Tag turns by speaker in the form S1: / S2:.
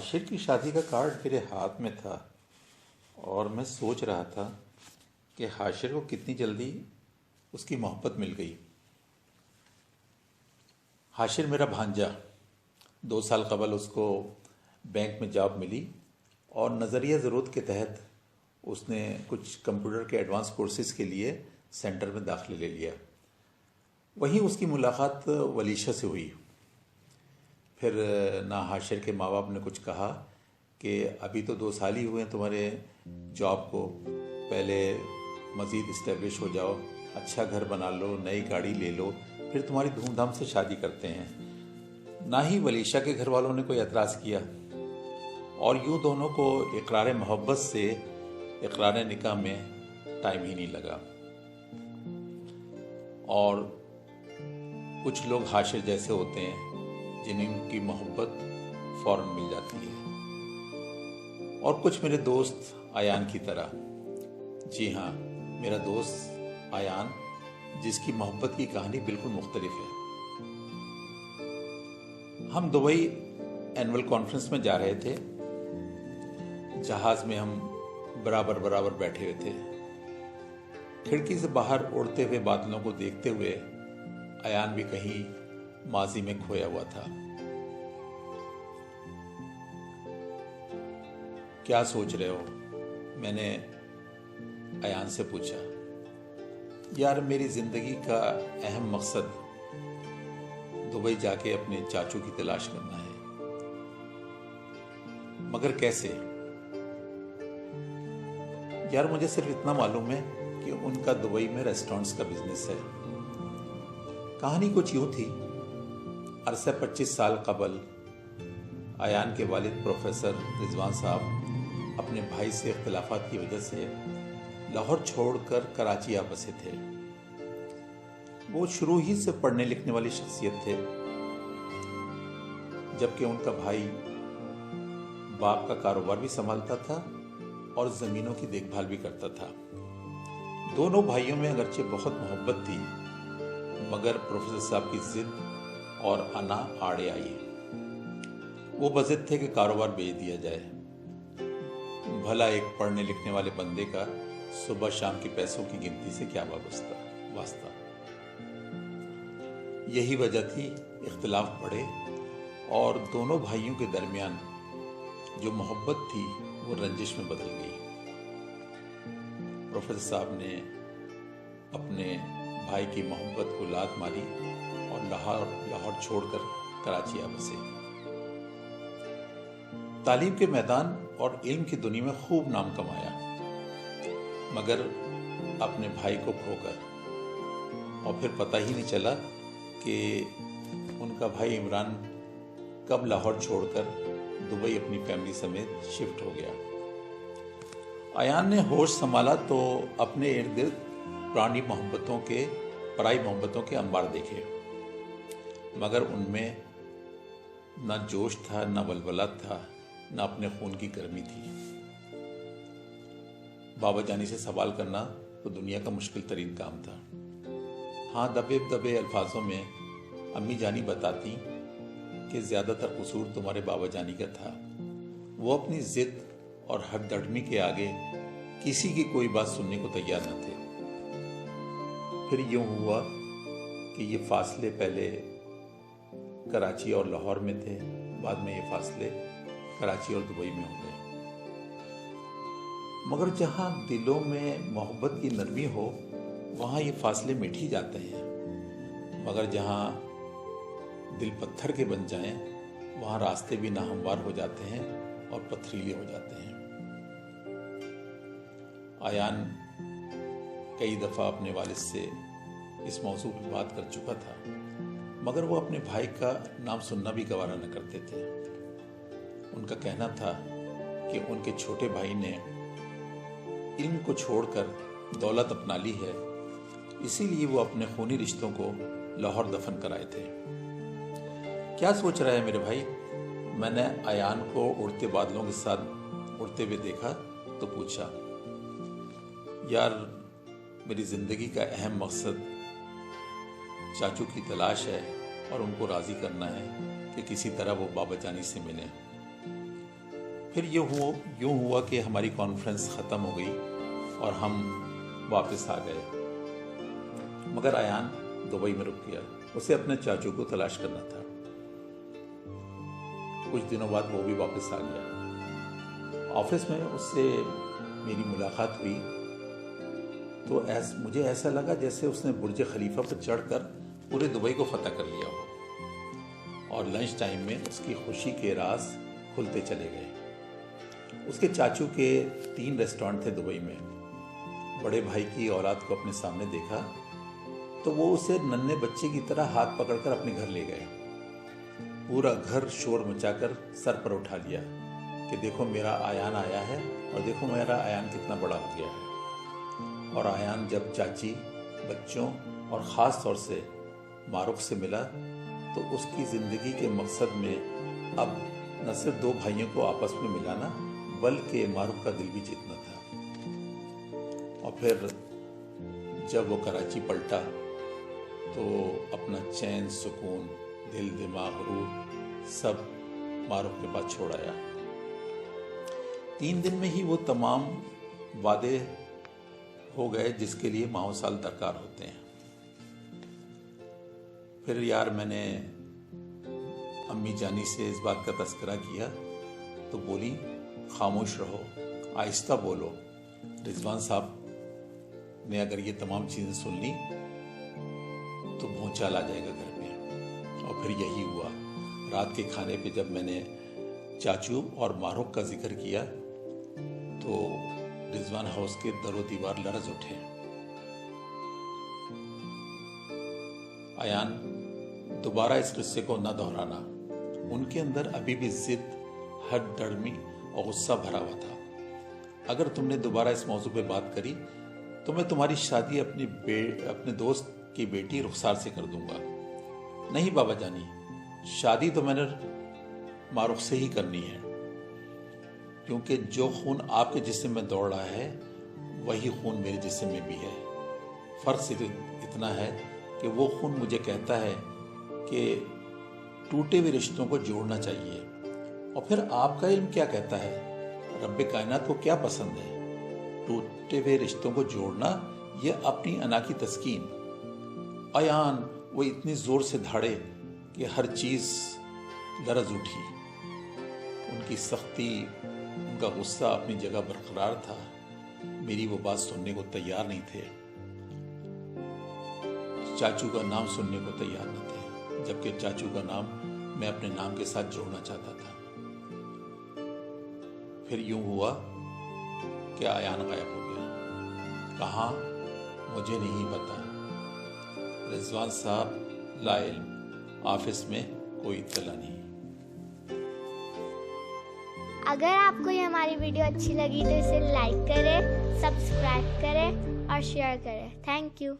S1: हाशिर की शादी का कार्ड मेरे हाथ में था और मैं सोच रहा था कि हाशिर को कितनी जल्दी उसकी मोहब्बत मिल गई। हाशिर मेरा भांजा, 2 साल कबल उसको बैंक में जॉब मिली और नज़रिया ज़रूरत के तहत उसने कुछ कंप्यूटर के एडवांस कोर्सेज़ के लिए सेंटर में दाखिले ले लिया। वहीं उसकी मुलाकात वलीशा से हुई। फिर ना हाशिर के माँ बाप ने कुछ कहा कि अभी तो 2 साल ही हुए हैं तुम्हारे जॉब को, पहले मज़ीद इस्टेब्लिश हो जाओ, अच्छा घर बना लो, नई गाड़ी ले लो, फिर तुम्हारी धूमधाम से शादी करते हैं। ना ही वलीशा के घर वालों ने कोई एतराज़ किया और यूं दोनों को इकरार मोहब्बत से इकरार निकाह में टाइम ही नहीं लगा। और कुछ लोग हाशिर जैसे होते हैं जिनकी मोहब्बत फ़ौरन मिल जाती है, और कुछ मेरे दोस्त आयान की तरह। जी हाँ, मेरा दोस्त आयान, जिसकी मोहब्बत की कहानी बिल्कुल मुख्तलिफ है। हम दुबई एनुअल कॉन्फ्रेंस में जा रहे थे। जहाज में हम बराबर बराबर बैठे हुए थे। खिड़की से बाहर उड़ते हुए बादलों को देखते हुए आयान भी कहीं माजी में खोया हुआ था। क्या सोच रहे हो? मैंने आयान से पूछा। यार, मेरी जिंदगी का अहम मकसद दुबई जाके अपने चाचू की तलाश करना है। मगर कैसे? यार, मुझे सिर्फ इतना मालूम है कि उनका दुबई में रेस्टोरेंट्स का बिजनेस है। कहानी कुछ यूं थी। अरसे 25 साल कबल आयान के वालिद प्रोफेसर रिजवान साहब अपने भाई से इख्तिलाफात की वजह से लाहौर छोड़कर कराची आ बसे थे। वो शुरू ही से पढ़ने लिखने वाली शख्सियत थे, जबकि उनका भाई बाप का कारोबार भी संभालता था और ज़मीनों की देखभाल भी करता था। दोनों भाइयों में अगरचे बहुत मोहब्बत थी, मगर प्रोफेसर साहब की जिद और अना आड़े आई। वो बज़िद थे कि कारोबार बेच दिया जाए। भला एक पढ़ने लिखने वाले बंदे का सुबह शाम की पैसों की गिनती से क्या वास्ता। यही वजह थी इख्तिलाफ बढ़े और दोनों भाइयों के दरमियान जो मोहब्बत थी वो रंजिश में बदल गई। प्रोफेसर साहब ने अपने भाई की मोहब्बत को लात मारी और लाहौर छोड़कर कराची आ बसे। तालीम के मैदान और इल्म की दुनिया में खूब नाम कमाया, मगर अपने भाई को खोकर। और फिर पता ही नहीं चला कि उनका भाई इमरान कब लाहौर छोड़कर दुबई अपनी फैमिली समेत शिफ्ट हो गया। आयान ने होश संभाला तो अपने इर्द गिर्द पराई मोहब्बतों के अंबार देखे, मगर उनमें न जोश था, न वलवला था, न अपने खून की गर्मी थी। बाबा जानी से सवाल करना तो दुनिया का मुश्किल तरीन काम था। हाँ, दबे दबे अल्फाजों में अम्मी जानी बताती कि ज़्यादातर कसूर तुम्हारे बाबा जानी का था। वो अपनी जिद और हकदर्मी के आगे किसी की कोई बात सुनने को तैयार न थे। फिर यूं हुआ कि ये फासले पहले कराची और लाहौर में थे, बाद में ये फासले कराची और दुबई में हो गए। मगर जहां दिलों में मोहब्बत की नरमी हो वहां ये फासले मिट ही जाते हैं, मगर जहां दिल पत्थर के बन जाएं वहां रास्ते भी नाहमवार हो जाते हैं और पथरीले हो जाते हैं। आयान कई दफ़ा अपने वालिद से इस मौजू पर बात कर चुका था, मगर वो अपने भाई का नाम सुनना भी गवारा न करते थे। उनका कहना था कि उनके छोटे भाई ने इल्म को छोड़कर दौलत अपना ली है, इसीलिए वो अपने खूनी रिश्तों को लाहौर दफन कराए थे। क्या सोच रहा है मेरे भाई? मैंने आयान को उड़ते बादलों के साथ उड़ते हुए देखा तो पूछा। यार, मेरी जिंदगी का अहम मकसद चाचू की तलाश है और उनको राजी करना है कि किसी तरह वो बाबा जानी से मिलें। फिर यूँ हुआ कि हमारी कॉन्फ्रेंस ख़त्म हो गई और हम वापस आ गए, मगर अयान दुबई में रुक गया। उसे अपने चाचू को तलाश करना था। कुछ दिनों बाद वो भी वापस आ गया। ऑफिस में उससे मेरी मुलाकात हुई तो मुझे ऐसा लगा जैसे उसने बुर्ज खलीफा पर चढ़कर पूरे दुबई को फतह कर लिया हो। और लंच टाइम में उसकी खुशी के राज खुलते चले गए। उसके चाचू के 3 रेस्टोरेंट थे दुबई में। बड़े भाई की औलाद को अपने सामने देखा तो वो उसे नन्हे बच्चे की तरह हाथ पकड़कर अपने घर ले गए। पूरा घर शोर मचाकर सर पर उठा लिया कि देखो मेरा अयान आया है और देखो मेरा अयान कितना बड़ा हो गया है। और अयान जब चाची, बच्चों और ख़ास तौर से मारुख से मिला तो उसकी ज़िंदगी के मकसद में अब न सिर्फ 2 भाइयों को आपस में मिलाना बल्कि मारुख का दिल भी जीतना था। और फिर जब वो कराची पलटा तो अपना चैन, सुकून, दिल, दिमाग, रूह सब मारुख के पास छोड़ आया। 3 दिन में ही वो तमाम वादे हो गए जिसके लिए माह साल दरकार होते हैं। फिर यार मैंने अम्मी जानी से इस बात का तस्करा किया तो बोली खामोश रहो, आहिस्ता बोलो। रिजवान साहब ने अगर ये तमाम चीज़ें सुन ली तो भूचाल आ जाएगा घर में। और फिर यही हुआ। रात के खाने पे जब मैंने चाचू और मारुख का जिक्र किया तो रिजवान हाउस के दरो दीवार लरज उठे। अयान दोबारा इस किस्से को न दोहराना। उनके अंदर अभी भी जिद, हद डरमी और गुस्सा भरा हुआ था। अगर तुमने दोबारा इस मौजू पे बात करी तो मैं तुम्हारी शादी अपने दोस्त की बेटी रुखसार से कर दूंगा। नहीं बाबा जानी, शादी तो मैंने मारुख से ही करनी है, क्योंकि जो खून आपके जिस्म में दौड़ रहा है वही खून मेरे जिस्म में भी है। फर्क सिर्फ इतना है कि वो खून मुझे कहता है कि टूटे हुए रिश्तों को जोड़ना चाहिए, और फिर आपका इल्म क्या कहता है, रब्बे कायनात को क्या पसंद है, टूटे हुए रिश्तों को जोड़ना या अपनी अना की तस्कीन। अयान वो इतनी जोर से धाड़े कि हर चीज लरज उठी। उनकी सख्ती, उनका गुस्सा अपनी जगह बरकरार था। मेरी वो बात सुनने को तैयार नहीं थे। चाचू का नाम सुनने को तैयार न थे, जबकि चाचू का नाम मैं अपने नाम के साथ जोड़ना चाहता था। फिर यूं हुआ कि अयान गायब हो गया। कहाँ मुझे नहीं पता। रिजवान साहब ला इल्म, ऑफिस में कोई इत्तला नहीं।
S2: अगर आपको ये हमारी वीडियो अच्छी लगी तो इसे लाइक करें, सब्सक्राइब करें और शेयर करें। Thank you.